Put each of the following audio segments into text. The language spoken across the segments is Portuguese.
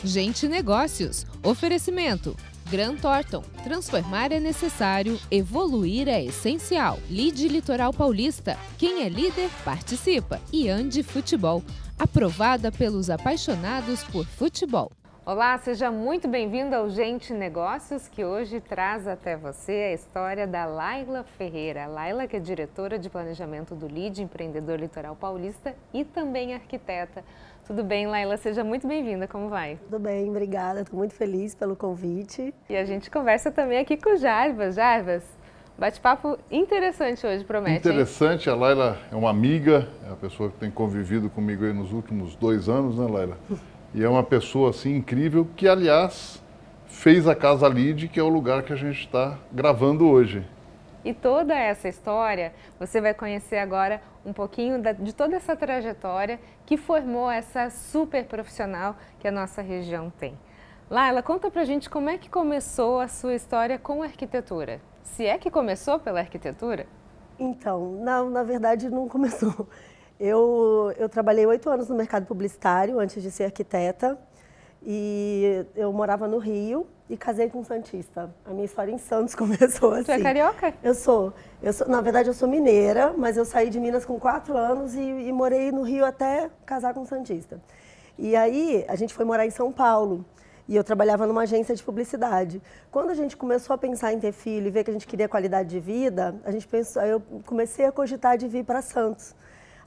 Gente Negócios. Oferecimento. Grant Thornton. Transformar é necessário, evoluir é essencial. Lide Litoral Paulista. Quem é líder, participa. E Andi Futebol. Aprovada pelos apaixonados por futebol. Olá, seja muito bem-vindo ao Gente Negócios, que hoje traz até você a história da Laila Ferreira. A Laila, que é diretora de planejamento do LIDE, Empreendedor Litoral Paulista, e também arquiteta. Tudo bem, Laila? Seja muito bem-vinda, como vai? Tudo bem, obrigada. Estou muito feliz pelo convite. E a gente conversa também aqui com o Jarbas. Jarbas, bate-papo interessante hoje, promete, Interessante, hein? A Laila é uma amiga, é a pessoa que tem convivido comigo aí nos últimos 2 anos, né, Laila? E é uma pessoa, assim, incrível, que, aliás, fez a Casa LIDE, que é o lugar que a gente está gravando hoje. E toda essa história, você vai conhecer agora um pouquinho de toda essa trajetória que formou essa super profissional que a nossa região tem. Laila, conta pra gente como é que começou a sua história com a arquitetura. Se é que começou pela arquitetura? Então, não, na verdade não começou. Eu trabalhei 8 anos no mercado publicitário antes de ser arquiteta e eu morava no Rio e casei com um santista. A minha história em Santos começou assim. Você é carioca? Eu sou, na verdade eu sou mineira, mas eu saí de Minas com 4 anos e morei no Rio até casar com um santista. E aí a gente foi morar em São Paulo. E eu trabalhava numa agência de publicidade. Quando a gente começou a pensar em ter filho e ver que a gente queria qualidade de vida, eu comecei a cogitar de vir para Santos.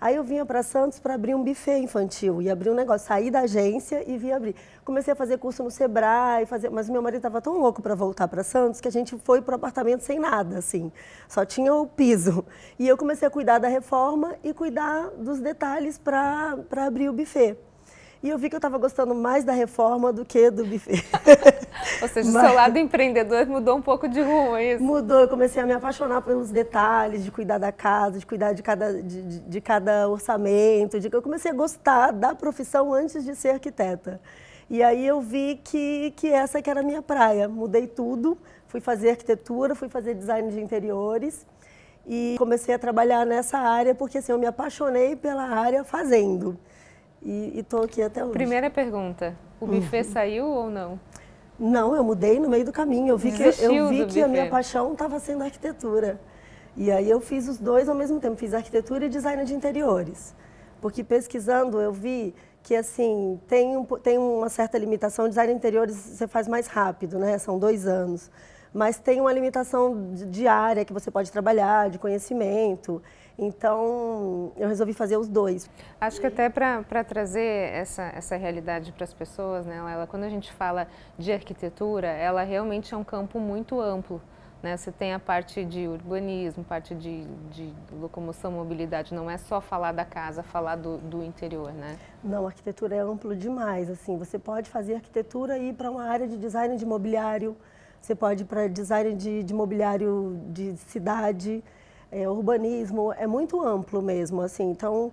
Aí eu vinha para Santos para abrir um buffet infantil e abrir um negócio, saí da agência e vim abrir. Comecei a fazer curso no Sebrae, mas meu marido estava tão louco para voltar para Santos que a gente foi para o apartamento sem nada, assim, só tinha o piso. E eu comecei a cuidar da reforma e cuidar dos detalhes para abrir o buffet. E eu vi que eu estava gostando mais da reforma do que do buffet. Ou seja, o seu lado empreendedor mudou um pouco de rumo, é isso? Mudou, eu comecei a me apaixonar pelos detalhes, de cuidar da casa, de cuidar de cada orçamento. Eu comecei a gostar da profissão antes de ser arquiteta. E aí eu vi que essa que era a minha praia. Mudei tudo, fui fazer arquitetura, fui fazer design de interiores. E comecei a trabalhar nessa área porque assim, eu me apaixonei pela área fazendo. E estou aqui até hoje. Primeira pergunta, o buffet saiu ou não? Não, eu mudei no meio do caminho. Eu vi que a minha paixão estava sendo a arquitetura. E aí eu fiz os dois ao mesmo tempo, fiz arquitetura e design de interiores. Porque pesquisando eu vi que assim, tem uma certa limitação, design de interiores você faz mais rápido, né? São 2 anos. Mas tem uma limitação de área que você pode trabalhar, de conhecimento. Então, eu resolvi fazer os dois. Acho que até para trazer essa realidade para as pessoas, né, Laila, quando a gente fala de arquitetura, ela realmente é um campo muito amplo. Né? Você tem a parte de urbanismo, parte de locomoção, mobilidade, não é só falar da casa, falar do interior, né? Não, a arquitetura é amplo demais. Assim, você pode fazer arquitetura e ir para uma área de design de mobiliário, você pode ir para design de mobiliário de cidade, urbanismo, é muito amplo mesmo, assim, então,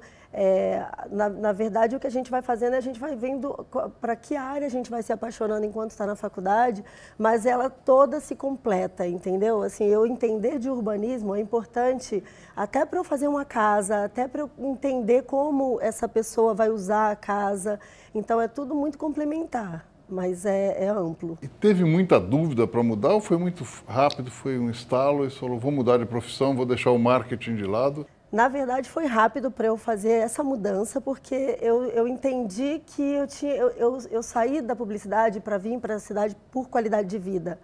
na verdade, o que a gente vai fazendo, a gente vai vendo para que área a gente vai se apaixonando enquanto está na faculdade, mas ela toda se completa, entendeu? Assim, eu entender de urbanismo é importante até para eu fazer uma casa, até para eu entender como essa pessoa vai usar a casa, então é tudo muito complementar. Mas é amplo. E teve muita dúvida para mudar ou foi muito rápido, foi um estalo e falou, vou mudar de profissão, vou deixar o marketing de lado? Na verdade, foi rápido para eu fazer essa mudança, porque eu entendi que eu saí da publicidade para vir para a cidade por qualidade de vida.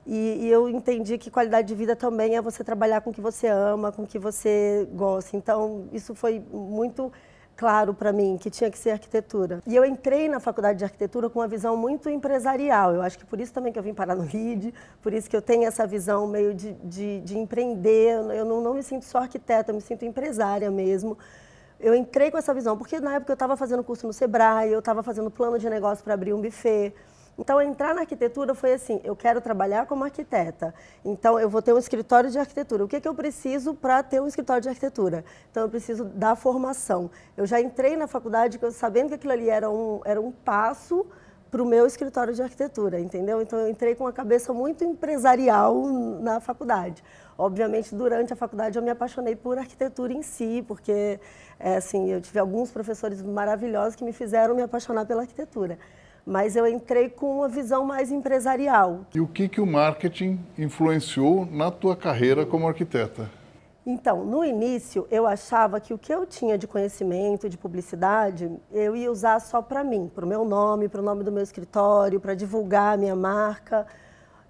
E eu entendi que qualidade de vida também é você trabalhar com o que você ama, com o que você gosta. Então, isso foi muito claro para mim que tinha que ser arquitetura. E eu entrei na faculdade de arquitetura com uma visão muito empresarial. Eu acho que por isso também que eu vim parar no LIDE, por isso que eu tenho essa visão meio de empreender. Eu não me sinto só arquiteta, eu me sinto empresária mesmo. Eu entrei com essa visão, porque na época eu estava fazendo curso no Sebrae, eu estava fazendo plano de negócio para abrir um buffet. Então, entrar na arquitetura foi assim, eu quero trabalhar como arquiteta, então eu vou ter um escritório de arquitetura. O que eu preciso para ter um escritório de arquitetura? Então, eu preciso da formação. Eu já entrei na faculdade sabendo que aquilo ali era um passo para o meu escritório de arquitetura, entendeu? Então, eu entrei com uma cabeça muito empresarial na faculdade. Obviamente, durante a faculdade, eu me apaixonei por arquitetura em si, porque assim, eu tive alguns professores maravilhosos que me fizeram me apaixonar pela arquitetura. mas eu entrei com uma visão mais empresarial. E o que o marketing influenciou na tua carreira como arquiteta? Então, no início, eu achava que o que eu tinha de conhecimento, de publicidade, eu ia usar só para mim, para o meu nome, para o nome do meu escritório, para divulgar a minha marca.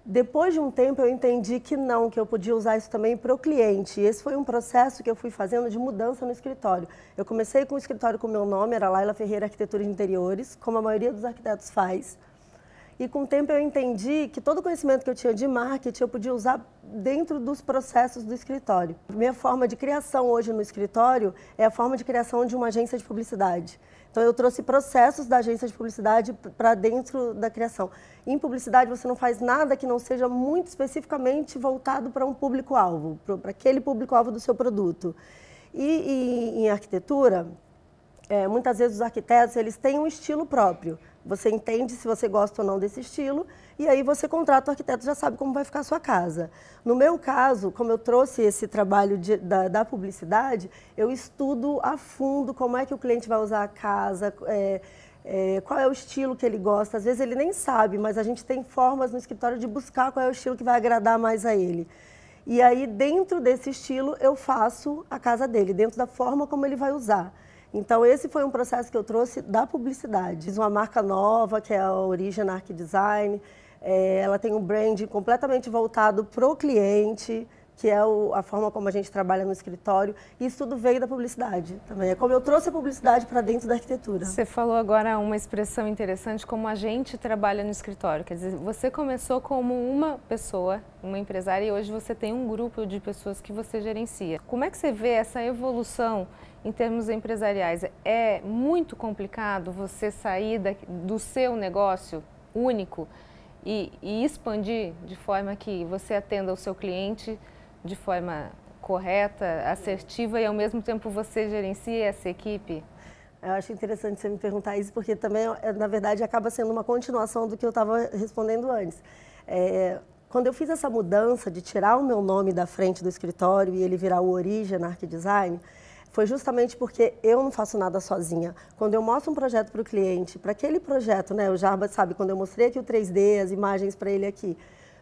Depois de um tempo, eu entendi que não, que eu podia usar isso também para o cliente. E esse foi um processo que eu fui fazendo de mudança no escritório. Eu comecei com o escritório com o meu nome, era Laila Ferreira Arquitetura de Interiores, como a maioria dos arquitetos faz. E com o tempo eu entendi que todo o conhecimento que eu tinha de marketing eu podia usar dentro dos processos do escritório. A minha forma de criação hoje no escritório é a forma de criação de uma agência de publicidade. Então eu trouxe processos da agência de publicidade para dentro da criação. Em publicidade você não faz nada que não seja muito especificamente voltado para um público-alvo, para aquele público-alvo do seu produto. E em arquitetura, muitas vezes os arquitetos eles têm um estilo próprio. Você entende se você gosta ou não desse estilo e aí você contrata o arquiteto e já sabe como vai ficar a sua casa. No meu caso, como eu trouxe esse trabalho da publicidade, eu estudo a fundo como é que o cliente vai usar a casa, qual é o estilo que ele gosta. Às vezes ele nem sabe, mas a gente tem formas no escritório de buscar qual é o estilo que vai agradar mais a ele. E aí, dentro desse estilo, eu faço a casa dele, dentro da forma como ele vai usar. Então, esse foi um processo que eu trouxe da publicidade. Fiz uma marca nova, que é a Origem Arch Design. Ela tem um brand completamente voltado para o cliente, que é a forma como a gente trabalha no escritório. E isso tudo veio da publicidade também. É como eu trouxe a publicidade para dentro da arquitetura. Você falou agora uma expressão interessante, como a gente trabalha no escritório. Quer dizer, você começou como uma pessoa, uma empresária, e hoje você tem um grupo de pessoas que você gerencia. Como é que você vê essa evolução em termos empresariais? É muito complicado você sair do seu negócio único e expandir de forma que você atenda o seu cliente de forma correta, assertiva e ao mesmo tempo você gerencia essa equipe? Eu acho interessante você me perguntar isso porque também, na verdade, acaba sendo uma continuação do que eu estava respondendo antes. Quando eu fiz essa mudança de tirar o meu nome da frente do escritório e ele virar o Origem Arch Design, foi justamente porque eu não faço nada sozinha. Quando eu mostro um projeto para o cliente, para aquele projeto, né, o Jarbas sabe, quando eu mostrei aqui o 3D, as imagens para ele aqui,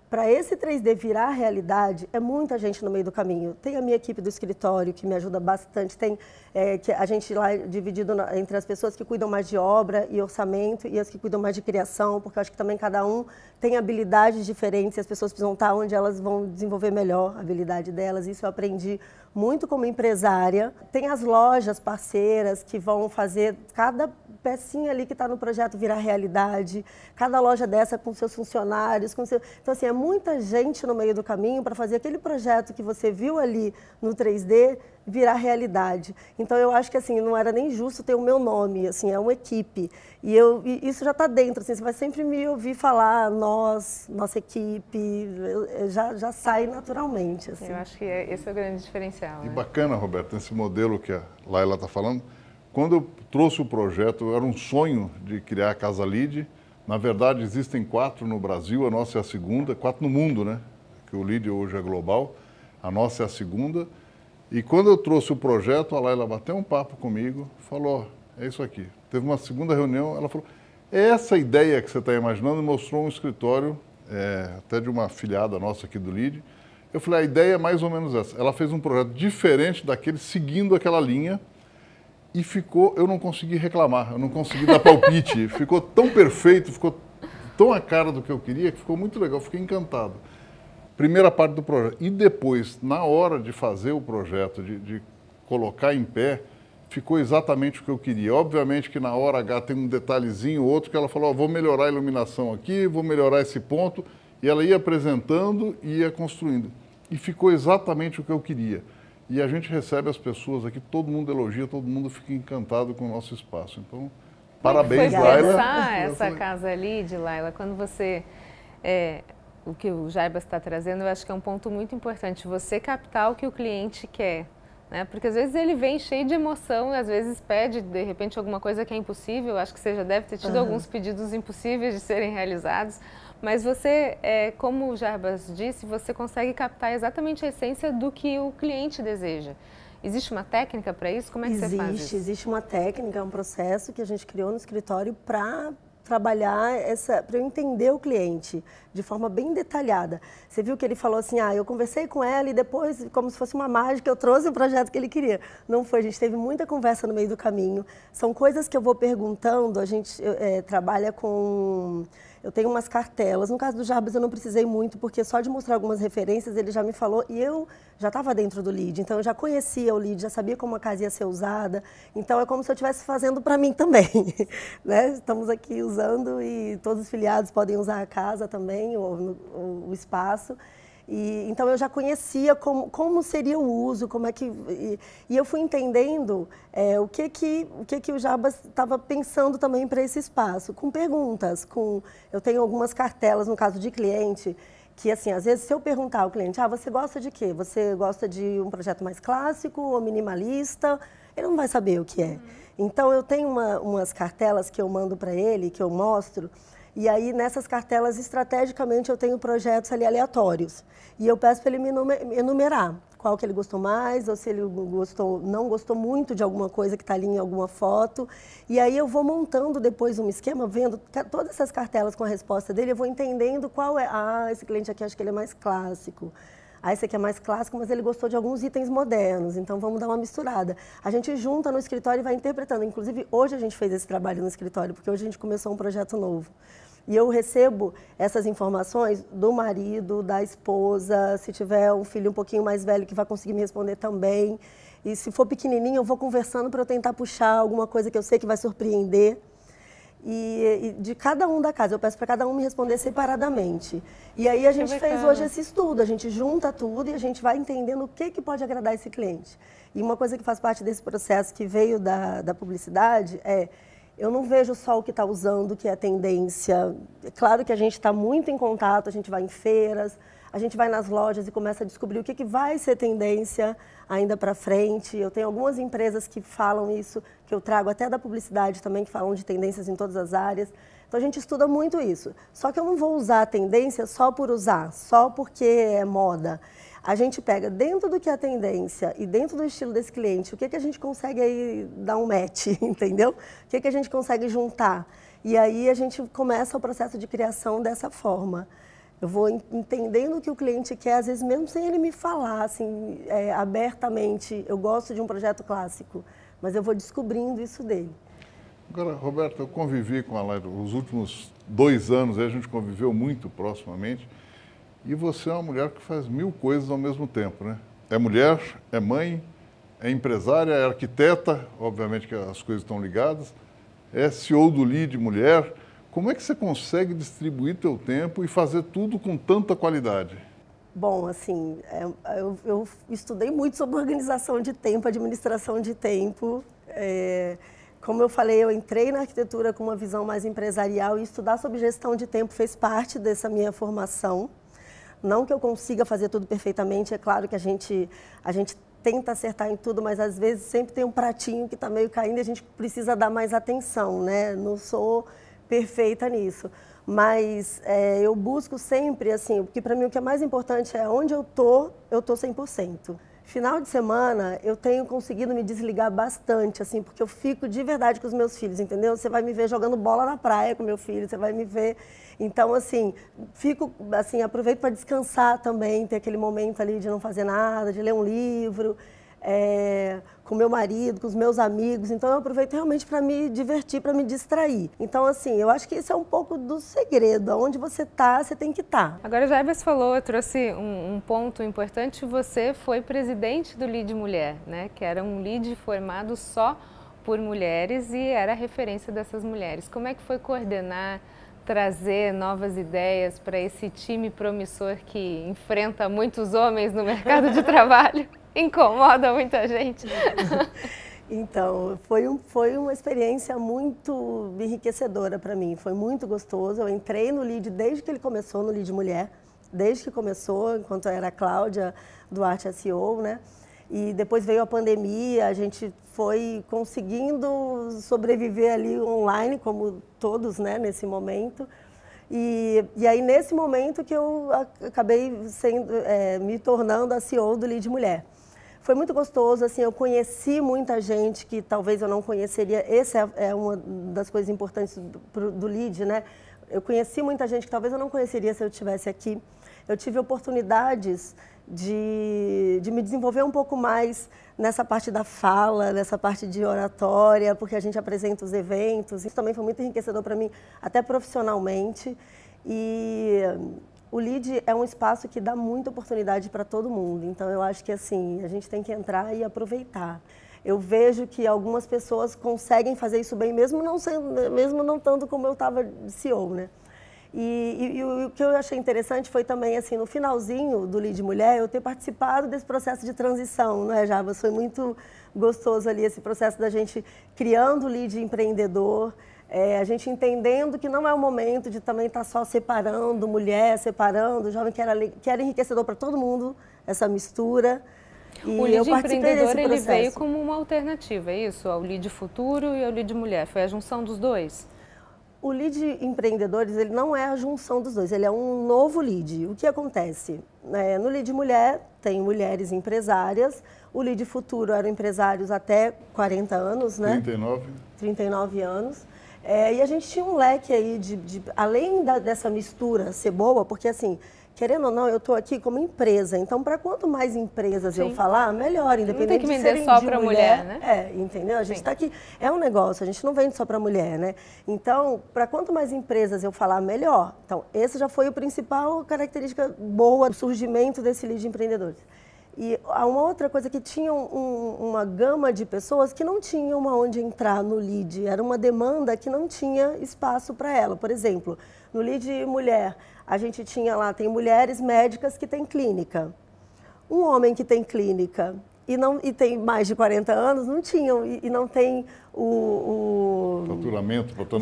para esse 3D virar realidade, é muita gente no meio do caminho. Tem a minha equipe do escritório, que me ajuda bastante. Tem que a gente lá dividido entre as pessoas que cuidam mais de obra e orçamento e as que cuidam mais de criação, porque eu acho que também cada um tem habilidades diferentes e as pessoas precisam estar onde elas vão desenvolver melhor a habilidade delas. Isso eu aprendi muito como empresária. Tem as lojas parceiras que vão fazer cada pecinha ali que está no projeto virar realidade, cada loja dessa com seus funcionários, Então, assim, é muita gente no meio do caminho para fazer aquele projeto que você viu ali no 3D virar realidade. Então, eu acho que, assim, não era nem justo ter o meu nome, assim, é uma equipe. E isso já está dentro, assim, você vai sempre me ouvir falar nossa equipe, já sai naturalmente. Assim. Eu acho que esse é o grande diferencial. E né? bacana, Roberto, esse modelo que a Laila está falando. Quando eu trouxe o projeto, era um sonho de criar a Casa Lead. Na verdade, existem 4 no Brasil, a nossa é a segunda, 4 no mundo, né? Que o Lead hoje é global, a nossa é a segunda. E quando eu trouxe o projeto, a Laila bateu um papo comigo, falou, é isso aqui. Teve uma segunda reunião, ela falou, é essa ideia que você está imaginando, e mostrou um escritório, até de uma afiliada nossa aqui do Lead. Eu falei, a ideia é mais ou menos essa. Ela fez um projeto diferente daquele, seguindo aquela linha, e ficou, eu não consegui reclamar, eu não consegui dar palpite, ficou tão perfeito, ficou tão a cara do que eu queria, que ficou muito legal, fiquei encantado. Primeira parte do projeto. E depois, na hora de fazer o projeto, de colocar em pé, ficou exatamente o que eu queria. Obviamente que na hora H tem um detalhezinho, outro, que ela falou, vou melhorar a iluminação aqui, vou melhorar esse ponto, e ela ia apresentando e ia construindo. E ficou exatamente o que eu queria. E a gente recebe as pessoas aqui, todo mundo elogia, todo mundo fica encantado com o nosso espaço. Então, parabéns, Laila. Pensar essa Casa Lead, Laila, quando você... o que o Jarbas está trazendo, eu acho que é um ponto muito importante. Você captar o que o cliente quer. Né? Porque às vezes ele vem cheio de emoção e às vezes pede, de repente, alguma coisa que é impossível. Acho que você já deve ter tido alguns pedidos impossíveis de serem realizados. Mas você, como o Jarbas disse, você consegue captar exatamente a essência do que o cliente deseja. Existe uma técnica para isso? Como é que você faz isso? Existe uma técnica, um processo que a gente criou no escritório para trabalhar para eu entender o cliente de forma bem detalhada. Você viu que ele falou assim, eu conversei com ela e depois, como se fosse uma mágica, eu trouxe o projeto que ele queria. Não foi, a gente teve muita conversa no meio do caminho. São coisas que eu vou perguntando, a gente trabalha com... Eu tenho umas cartelas. No caso do Jarbas eu não precisei muito, porque só de mostrar algumas referências ele já me falou e eu já estava dentro do lead. Então eu já conhecia o lead, já sabia como a casa ia ser usada. Então é como se eu estivesse fazendo para mim também. Né? Estamos aqui usando e todos os filiados podem usar a casa também, o espaço. Então eu já conhecia como seria o uso, como é que... E eu fui entendendo o que o Jarbas estava pensando também para esse espaço, com perguntas, eu tenho algumas cartelas, no caso de cliente, que assim, às vezes se eu perguntar ao cliente, você gosta de quê? Você gosta de um projeto mais clássico ou minimalista? Ele não vai saber o que é. Então eu tenho umas cartelas que eu mando para ele, que eu mostro. E aí, nessas cartelas, estrategicamente, eu tenho projetos ali aleatórios. E eu peço para ele me enumerar qual que ele gostou mais, ou se ele não gostou muito de alguma coisa que está ali em alguma foto. E aí eu vou montando depois um esquema, vendo todas essas cartelas com a resposta dele, eu vou entendendo qual é. Esse cliente aqui acho que ele é mais clássico. Esse aqui é mais clássico, mas ele gostou de alguns itens modernos, então vamos dar uma misturada. A gente junta no escritório e vai interpretando. Inclusive, hoje a gente fez esse trabalho no escritório, porque hoje a gente começou um projeto novo. E eu recebo essas informações do marido, da esposa, se tiver um filho um pouquinho mais velho que vai conseguir me responder também. E se for pequenininho, eu vou conversando para eu tentar puxar alguma coisa que eu sei que vai surpreender. E de cada um da casa, eu peço para cada um me responder separadamente. E aí a gente fez hoje esse estudo, a gente junta tudo e a gente vai entendendo o que pode agradar esse cliente. E uma coisa que faz parte desse processo que veio da publicidade eu não vejo só o que está usando, que é a tendência. É claro que a gente está muito em contato, a gente vai em feiras, a gente vai nas lojas e começa a descobrir o que vai ser tendência ainda para frente. Eu tenho algumas empresas que falam isso, que eu trago até da publicidade também, que falam de tendências em todas as áreas. Então a gente estuda muito isso. Só que eu não vou usar a tendência só por usar, só porque é moda. A gente pega dentro do que é a tendência e dentro do estilo desse cliente, o que a gente consegue aí dar um match, entendeu? O que a gente consegue juntar. E aí a gente começa o processo de criação dessa forma. Eu vou entendendo o que o cliente quer, às vezes mesmo sem ele me falar assim, abertamente, eu gosto de um projeto clássico, mas eu vou descobrindo isso dele. Agora, Roberta, eu convivi com a Laila os últimos 2 anos, a gente conviveu muito proximamente. E você é uma mulher que faz 1000 coisas ao mesmo tempo, né? É mulher, é mãe, é empresária, é arquiteta, obviamente que as coisas estão ligadas, é CEO do Lead Mulher. Como é que você consegue distribuir teu tempo e fazer tudo com tanta qualidade? Bom, assim, eu estudei muito sobre organização de tempo, administração de tempo. Como eu falei, eu entrei na arquitetura com uma visão mais empresarial e estudar sobre gestão de tempo fez parte dessa minha formação. Não que eu consiga fazer tudo perfeitamente, é claro que a gente tenta acertar em tudo, mas às vezes sempre tem um pratinho que está meio caindo e a gente precisa dar mais atenção, né? Não sou perfeita nisso, mas eu busco sempre, assim, porque para mim o que é mais importante é onde eu tô 100%. Final de semana, eu tenho conseguido me desligar bastante, assim, porque eu fico de verdade com os meus filhos, entendeu? Você vai me ver jogando bola na praia com meu filho, você vai me ver... Então, assim, aproveito para descansar também, ter aquele momento ali de não fazer nada, de ler um livro, com meu marido, com os meus amigos. Então, eu aproveito realmente para me divertir, para me distrair. Então, assim, eu acho que esse é um pouco do segredo. Onde você está, você tem que estar. Agora, o Jarbas falou, eu trouxe um ponto importante. Você foi presidente do Lead Mulher, né? Que era um lead formado só por mulheres e era a referência dessas mulheres. Como é que foi coordenar, trazer novas ideias para esse time promissor que enfrenta muitos homens no mercado de trabalho? Incomoda muita gente. Então, foi uma experiência muito enriquecedora para mim, foi muito gostoso. Eu entrei no Lead desde que ele começou, no Lead Mulher, desde que começou, enquanto eu era a Cláudia Duarte SEO, né? E depois veio a pandemia, a gente foi conseguindo sobreviver ali online, como todos, né, nesse momento. E aí, nesse momento que eu acabei me tornando a CEO do Lead Mulher. foi muito gostoso, assim, eu conheci muita gente que talvez eu não conheceria, essa é uma das coisas importantes do LEAD, né? Eu conheci muita gente que talvez eu não conheceria se eu estivesse aqui. Eu tive oportunidades de me desenvolver um pouco mais nessa parte da fala, nessa parte de oratória, porque a gente apresenta os eventos. Isso também foi muito enriquecedor para mim, até profissionalmente. E o LEAD é um espaço que dá muita oportunidade para todo mundo. Então, eu acho que assim, a gente tem que entrar e aproveitar. Eu vejo que algumas pessoas conseguem fazer isso bem, mesmo não tanto como eu estava de CEO, né? E o que eu achei interessante foi também, assim, no finalzinho do LEAD Mulher, eu ter participado desse processo de transição, né, Jarbas? Foi muito gostoso ali esse processo da gente criando o LEAD empreendedor, a gente entendendo que não é o momento de também estar só separando mulher, separando jovem, que era enriquecedor para todo mundo, essa mistura. O LEAD empreendedor, ele veio como uma alternativa, é isso? Ao LEAD Futuro e ao LEAD Mulher, foi a junção dos dois? O LEAD Empreendedores, ele não é a junção dos dois, ele é um novo LEAD. O que acontece? No LEAD Mulher, tem mulheres empresárias, o LEAD Futuro eram empresários até 40 anos, né? 39 anos. E a gente tinha um leque aí além dessa mistura ser boa, porque assim, querendo ou não, eu estou aqui como empresa, então para quanto mais empresas eu falar, melhor, independente de serem de mulher. Não tem que vender só para mulher, né? Entendeu? A gente está aqui, é um negócio, a gente não vende só para mulher, né? Então, para quanto mais empresas eu falar, melhor. Então, essa já foi a principal característica boa do surgimento desse LEAD de empreendedores. E uma outra coisa que tinha uma gama de pessoas que não tinham onde entrar no LEAD, era uma demanda que não tinha espaço para ela. Por exemplo, no LEAD Mulher, a gente tinha lá, tem mulheres médicas que têm clínica. Um homem que tem clínica e tem mais de 40 anos, não tinham, e não tem o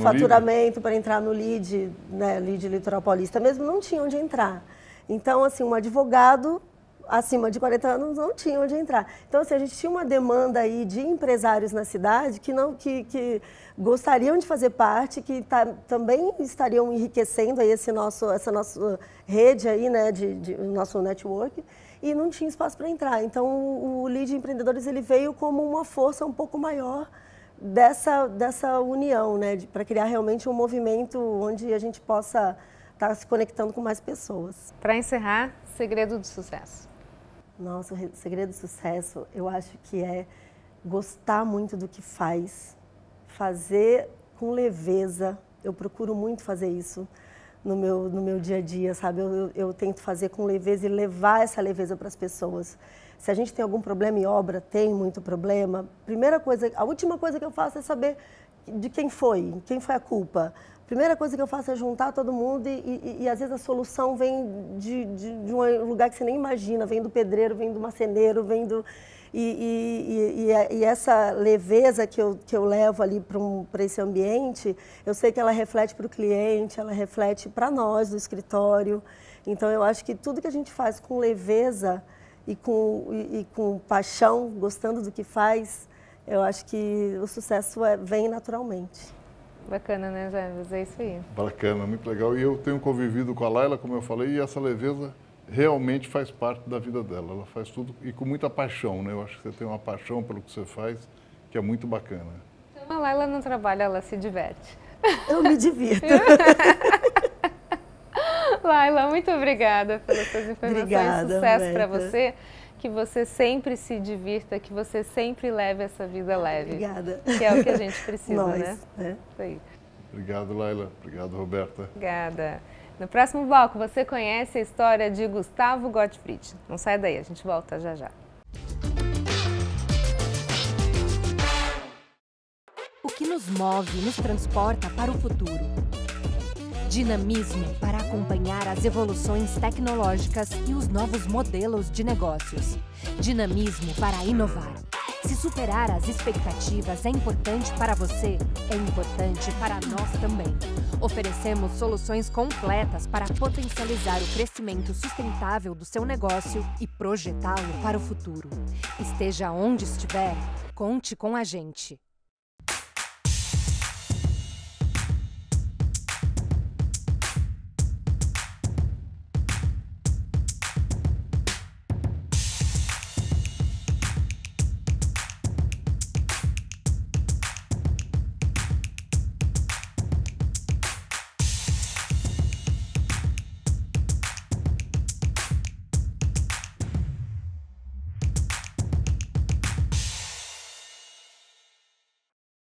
faturamento para entrar no LEAD, né, LEAD Litoral Paulista mesmo, não tinha onde entrar. Então, assim, um advogado acima de 40 anos não tinha onde entrar. Então, assim, a gente tinha uma demanda aí de empresários na cidade que gostariam de fazer parte, que também estariam enriquecendo aí essa nossa rede aí, né, o nosso network, e não tinha espaço para entrar. Então, o LEAD Empreendedores, ele veio como uma força um pouco maior dessa união, né, para criar realmente um movimento onde a gente possa estar se conectando com mais pessoas. Para encerrar, segredo do sucesso. Nossa, o segredo do sucesso, eu acho que é gostar muito do que faz, fazer com leveza. Eu procuro muito fazer isso no meu dia a dia, sabe? Eu tento fazer com leveza e levar essa leveza para as pessoas. Se a gente tem algum problema em obra, tem muito problema, a última coisa que eu faço é saber de quem foi a culpa. A primeira coisa que eu faço é juntar todo mundo e às vezes a solução vem de um lugar que você nem imagina, vem do pedreiro, vem do marceneiro, vem do... E essa leveza que eu levo ali para esse ambiente, eu sei que ela reflete para o cliente, ela reflete para nós do escritório. Então, eu acho que tudo que a gente faz com leveza e com paixão, gostando do que faz, eu acho que o sucesso vem naturalmente. Bacana, né, Zé? É isso aí. Bacana, muito legal. E eu tenho convivido com a Laila, como eu falei, e essa leveza realmente faz parte da vida dela. Ela faz tudo e com muita paixão, né? Eu acho que você tem uma paixão pelo que você faz, que é muito bacana. Então, a Laila não trabalha, ela se diverte. Eu me divirto. Laila, muito obrigada pelas suas informações. Obrigada, sucesso para você. Que você sempre se divirta, que você sempre leve essa vida leve. Obrigada. Que é o que a gente precisa, né? Isso aí. Obrigado, Laila. Obrigado, Roberta. Obrigada. No próximo bloco, você conhece a história de Gustavo Gottfried. Não sai daí, a gente volta já já. O que nos move, nos transporta para o futuro. Dinamismo para acompanhar as evoluções tecnológicas e os novos modelos de negócios. Dinamismo para inovar. Se superar as expectativas é importante para você, é importante para nós também. Oferecemos soluções completas para potencializar o crescimento sustentável do seu negócio e projetá-lo para o futuro. Esteja onde estiver, conte com a gente.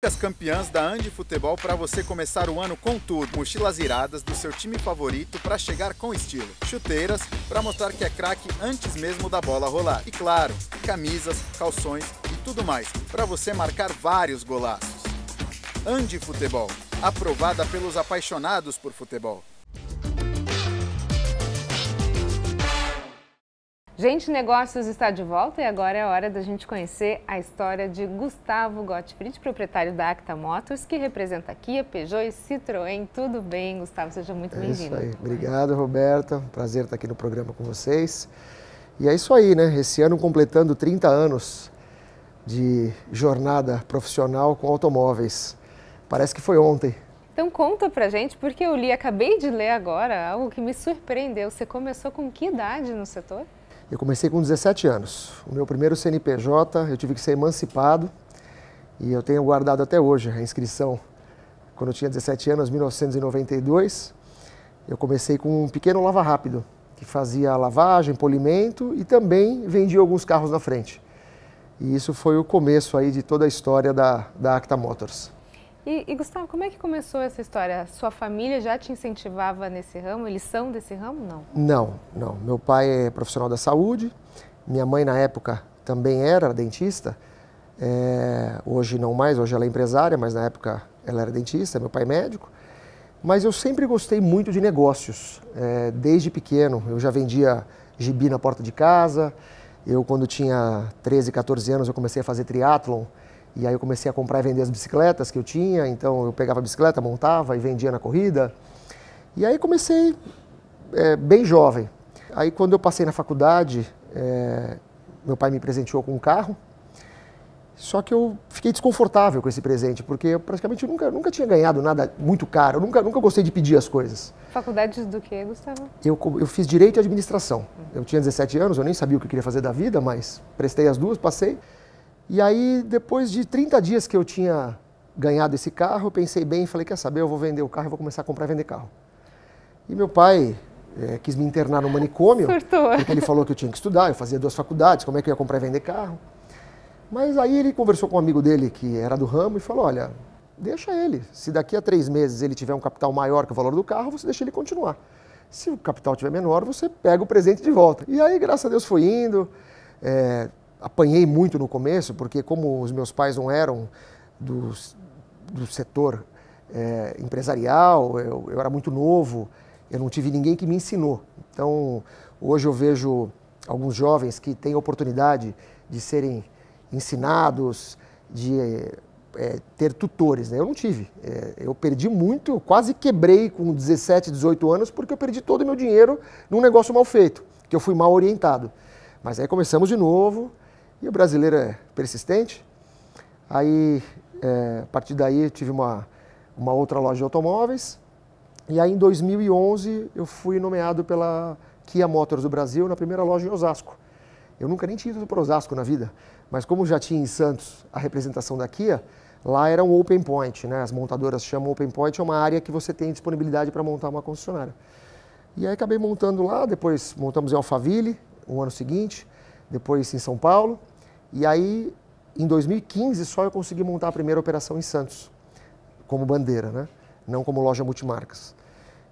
As campeãs da Andi Futebol para você começar o ano com tudo. Mochilas iradas do seu time favorito para chegar com estilo. Chuteiras para mostrar que é craque antes mesmo da bola rolar. E claro, camisas, calções e tudo mais para você marcar vários golaços. Andi Futebol, aprovada pelos apaixonados por futebol. Gente Negócios está de volta e agora é a hora da gente conhecer a história de Gustavo Gottfried, proprietário da Acta Motors, que representa a Kia, Peugeot e Citroën. Tudo bem, Gustavo? Seja muito bem-vindo. É isso aí. Obrigado, Roberta. Prazer estar aqui no programa com vocês. E é isso aí, né? Esse ano completando 30 anos de jornada profissional com automóveis. Parece que foi ontem. Então conta pra gente, porque eu acabei de ler agora algo que me surpreendeu. Você começou com que idade no setor? Eu comecei com 17 anos. O meu primeiro CNPJ, eu tive que ser emancipado e eu tenho guardado até hoje a inscrição. Quando eu tinha 17 anos, 1992, eu comecei com um pequeno lava-rápido, que fazia lavagem, polimento e também vendia alguns carros na frente. E isso foi o começo aí de toda a história da Acta Motors. E Gustavo, como é que começou essa história? Sua família já te incentivava nesse ramo? Eles são desse ramo? Não. Não. Meu pai é profissional da saúde, minha mãe na época também era dentista, hoje não mais, hoje ela é empresária, mas na época ela era dentista, meu pai é médico. Mas eu sempre gostei muito de negócios, desde pequeno. Eu já vendia gibi na porta de casa, eu quando tinha 13, 14 anos eu comecei a fazer triatlon. E aí eu comecei a comprar e vender as bicicletas que eu tinha, então eu pegava a bicicleta, montava e vendia na corrida. E aí comecei bem jovem. Aí quando eu passei na faculdade, meu pai me presenteou com um carro, só que eu fiquei desconfortável com esse presente, porque eu praticamente nunca tinha ganhado nada muito caro, eu nunca gostei de pedir as coisas. Faculdade do quê, Gustavo? Eu fiz Direito e Administração. Eu tinha 17 anos, eu nem sabia o que eu queria fazer da vida, mas prestei as duas, passei. E aí, depois de 30 dias que eu tinha ganhado esse carro, eu pensei bem e falei, quer saber, eu vou vender o carro e vou começar a comprar e vender carro. E meu pai quis me internar no manicômio, porque ele falou que eu tinha que estudar, eu fazia 2 faculdades, como é que eu ia comprar e vender carro. Mas aí ele conversou com um amigo dele, que era do ramo, e falou, olha, deixa ele, se daqui a 3 meses ele tiver um capital maior que o valor do carro, você deixa ele continuar. Se o capital tiver menor, você pega o presente de volta. E aí, graças a Deus, foi indo. Apanhei muito no começo, porque como os meus pais não eram do setor empresarial, eu era muito novo, eu não tive ninguém que me ensinou. Então, hoje eu vejo alguns jovens que têm oportunidade de serem ensinados, de ter tutores, né? Eu não tive. Eu perdi muito, eu quase quebrei com 17, 18 anos, porque eu perdi todo o meu dinheiro num negócio mal feito, que eu fui mal orientado. Mas aí começamos de novo. E o brasileiro é persistente. Aí, a partir daí, eu tive uma outra loja de automóveis. E aí, em 2011, eu fui nomeado pela Kia Motors do Brasil na primeira loja em Osasco. Eu nunca nem tinha ido para Osasco na vida, mas como já tinha em Santos a representação da Kia, lá era um open point, né? As montadoras chamam open point, é uma área que você tem disponibilidade para montar uma concessionária. E aí, acabei montando lá, depois montamos em Alphaville, no ano seguinte, depois em São Paulo, e aí em 2015 só eu consegui montar a primeira operação em Santos, como bandeira, né? Não como loja multimarcas.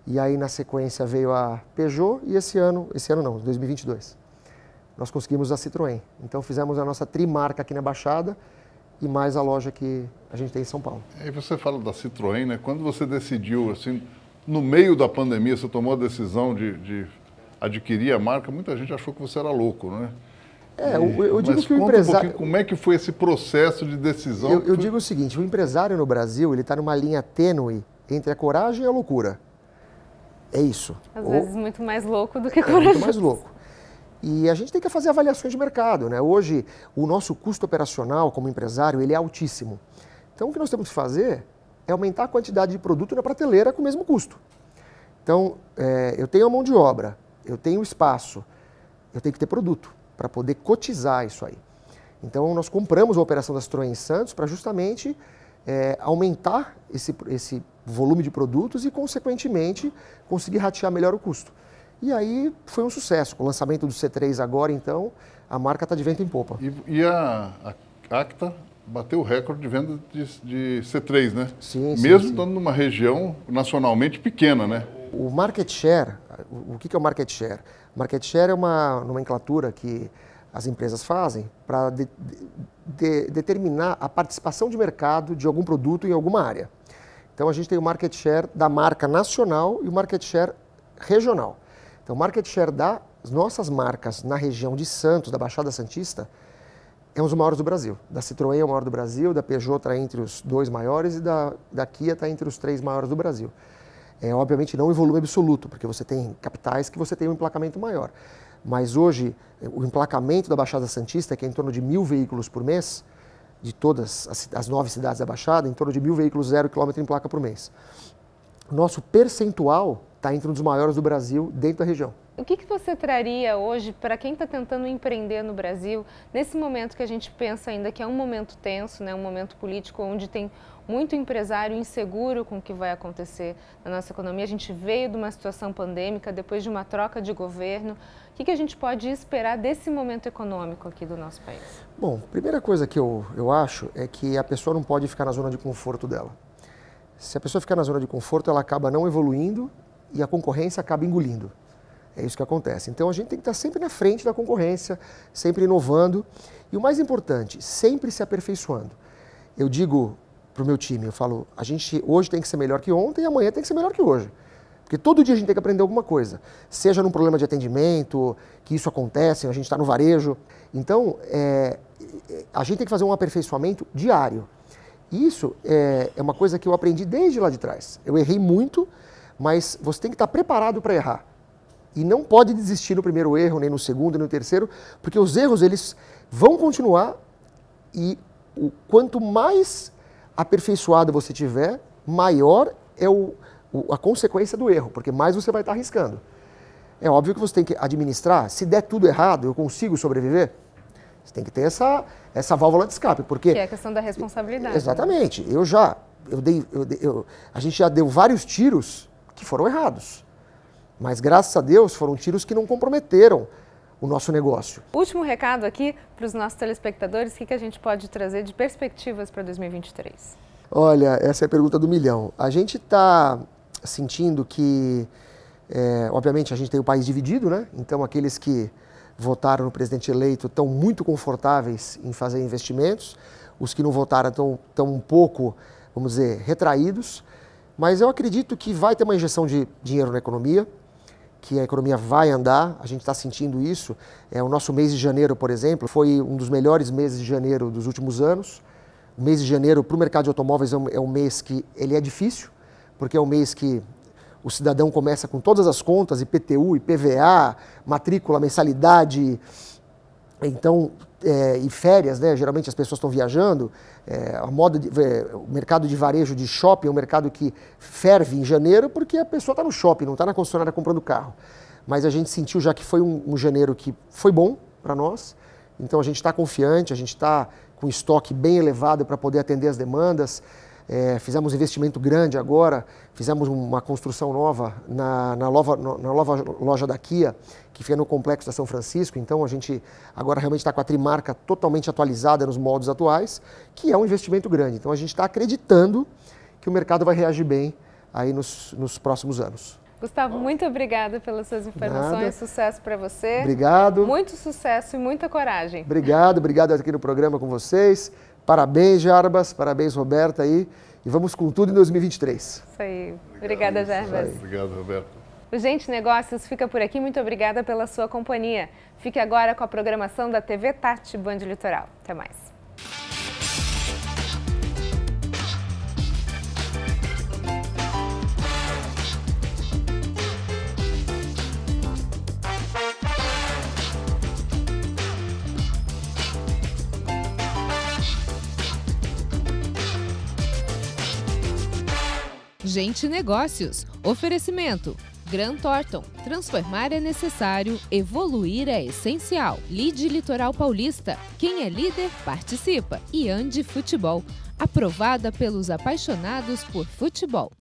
E aí na sequência veio a Peugeot e esse ano não, 2022, nós conseguimos a Citroën. Então fizemos a nossa trimarca aqui na Baixada e mais a loja que a gente tem em São Paulo. E você fala da Citroën, né? Quando você decidiu, assim, no meio da pandemia, você tomou a decisão de adquirir a marca, muita gente achou que você era louco, né? Eu digo que o empresário... como é que foi esse processo de decisão? Eu digo o seguinte, o empresário no Brasil, ele está numa linha tênue entre a coragem e a loucura. É isso. Às vezes muito mais louco do que corajoso. Muito mais louco. E a gente tem que fazer avaliações de mercado, né? Hoje, o nosso custo operacional como empresário, ele é altíssimo. Então, o que nós temos que fazer é aumentar a quantidade de produto na prateleira com o mesmo custo. Então, eu tenho a mão de obra, eu tenho espaço, eu tenho que ter produto para poder cotizar isso aí. Então, nós compramos a operação da Citroën em Santos para justamente aumentar esse volume de produtos e, consequentemente, conseguir ratear melhor o custo. E aí foi um sucesso. Com o lançamento do C3 agora, então, a marca está de vento em popa. E a Acta bateu o recorde de venda de C3, né? Sim, mesmo sim. estando numa região nacionalmente pequena, né? O market share, o que é o market share? Market share é uma nomenclatura que as empresas fazem para determinar a participação de mercado de algum produto em alguma área. Então a gente tem o market share da marca nacional e o market share regional. Então o market share das nossas marcas na região de Santos, da Baixada Santista, é um dos maiores do Brasil. Da Citroën é o maior do Brasil, da Peugeot está entre os 2 maiores e da Kia está entre os 3 maiores do Brasil. Obviamente não em volume absoluto, porque você tem capitais que você tem um emplacamento maior. Mas hoje, o emplacamento da Baixada Santista, que é em torno de 1.000 veículos por mês, de todas as 9 cidades da Baixada, em torno de 1.000 veículos 0 km em placa por mês. Nosso percentual está entre um dos maiores do Brasil dentro da região. O que você traria hoje para quem está tentando empreender no Brasil, nesse momento que a gente pensa ainda que é um momento tenso, né, um momento político onde tem muito empresário inseguro com o que vai acontecer na nossa economia? A gente veio de uma situação pandêmica, depois de uma troca de governo. O que a gente pode esperar desse momento econômico aqui do nosso país? Bom, a primeira coisa que eu acho é que a pessoa não pode ficar na zona de conforto dela. Se a pessoa ficar na zona de conforto, ela acaba não evoluindo e a concorrência acaba engolindo. É isso que acontece. Então a gente tem que estar sempre na frente da concorrência, sempre inovando e o mais importante, sempre se aperfeiçoando. Eu digo para o meu time, eu falo, a gente hoje tem que ser melhor que ontem e amanhã tem que ser melhor que hoje. Porque todo dia a gente tem que aprender alguma coisa, seja num problema de atendimento, que isso acontece, a gente está no varejo. Então, a gente tem que fazer um aperfeiçoamento diário. Isso é uma coisa que eu aprendi desde lá de trás. Eu errei muito, mas você tem que estar preparado para errar. E não pode desistir no primeiro erro, nem no segundo, nem no terceiro, porque os erros eles vão continuar e quanto mais aperfeiçoado você tiver, maior é a consequência do erro, porque mais você vai estar arriscando. É óbvio que você tem que administrar, se der tudo errado, eu consigo sobreviver? Você tem que ter essa válvula de escape, porque... Que é a questão da responsabilidade. Exatamente. Né? A gente já deu vários tiros que foram errados. Mas, graças a Deus, foram tiros que não comprometeram o nosso negócio. Último recado aqui para os nossos telespectadores, o que a gente pode trazer de perspectivas para 2023? Olha, essa é a pergunta do milhão. A gente está sentindo que, obviamente, a gente tem o país dividido, né? Então, aqueles que votaram no presidente eleito estão muito confortáveis em fazer investimentos. Os que não votaram estão um pouco, vamos dizer, retraídos. Mas eu acredito que vai ter uma injeção de dinheiro na economia, que a economia vai andar, a gente está sentindo isso. O nosso mês de janeiro, por exemplo, foi um dos melhores meses de janeiro dos últimos anos. O mês de janeiro para o mercado de automóveis é um mês que ele é difícil, porque é um mês que o cidadão começa com todas as contas, IPTU, IPVA, matrícula, mensalidade, então, e férias, né? Geralmente as pessoas estão viajando. O mercado de varejo de shopping é um mercado que ferve em janeiro porque a pessoa está no shopping, não está na concessionária comprando carro. Mas a gente sentiu já que foi um janeiro que foi bom para nós, então a gente está confiante, a gente está com estoque bem elevado para poder atender as demandas. Fizemos um investimento grande agora, fizemos uma construção nova na nova loja da Kia, que fica no complexo da São Francisco, então a gente agora realmente está com a trimarca totalmente atualizada nos moldes atuais, que é um investimento grande. Então a gente está acreditando que o mercado vai reagir bem aí nos próximos anos. Gustavo, muito obrigada pelas suas informações, Nada. Sucesso para você. Obrigado. Muito sucesso e muita coragem. Obrigado aqui no programa com vocês. Parabéns, Jarbas, parabéns, Roberta aí. E vamos com tudo em 2023. Isso aí. Obrigada, Jarbas. Obrigado, Roberto. O Gente Negócios fica por aqui. Muito obrigada pela sua companhia. Fique agora com a programação da TV Tati Band Litoral. Até mais. Gente Negócios. Oferecimento. Grant Thornton. Transformar é necessário, evoluir é essencial. Lide Litoral Paulista. Quem é líder, participa. E Andi Futebol. Aprovada pelos apaixonados por futebol.